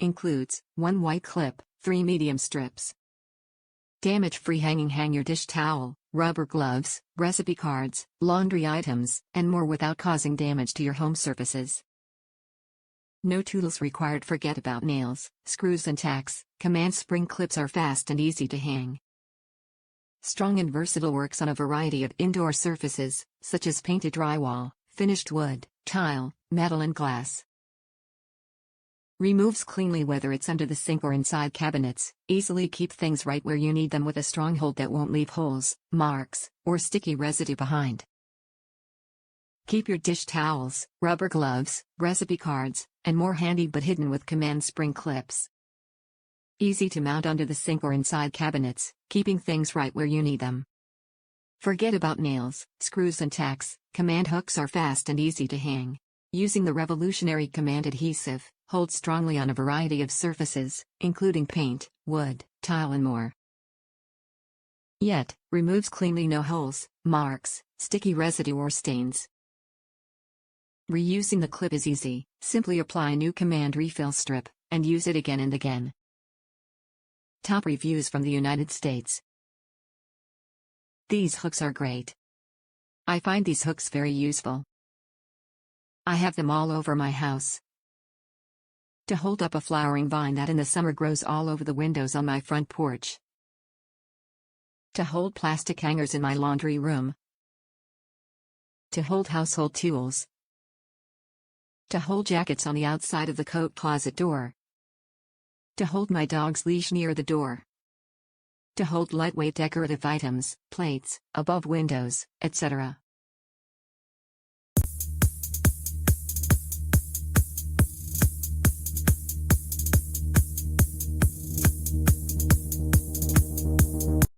includes 1 white clip, 3 medium strips. Damage-free hang your dish towel, rubber gloves, recipe cards, laundry items, and more without causing damage to your home surfaces. No tools required. Forget about nails, screws and tacks. Command spring clips are fast and easy to hang. Strong and versatile, works on a variety of indoor surfaces, such as painted drywall, finished wood, tile, metal and glass. Removes cleanly whether it's under the sink or inside cabinets. Easily keep things right where you need them with a strong hold that won't leave holes, marks, or sticky residue behind. Keep your dish towels, rubber gloves, recipe cards, and more handy but hidden with Command spring clips. Easy to mount under the sink or inside cabinets, keeping things right where you need them. Forget about nails, screws and tacks. Command hooks are fast and easy to hang. Using the revolutionary Command Adhesive, hold strongly on a variety of surfaces, including paint, wood, tile and more. Yet, removes cleanly, no holes, marks, sticky residue or stains. Reusing the clip is easy. Simply apply a new Command refill strip, and use it again and again. Top reviews from the United States. These hooks are great. I find these hooks very useful. I have them all over my house. To hold up a flowering vine that in the summer grows all over the windows on my front porch. To hold plastic hangers in my laundry room. To hold household tools. To hold jackets on the outside of the coat closet door. To hold my dog's leash near the door. To hold lightweight decorative items, plates, above windows, etc.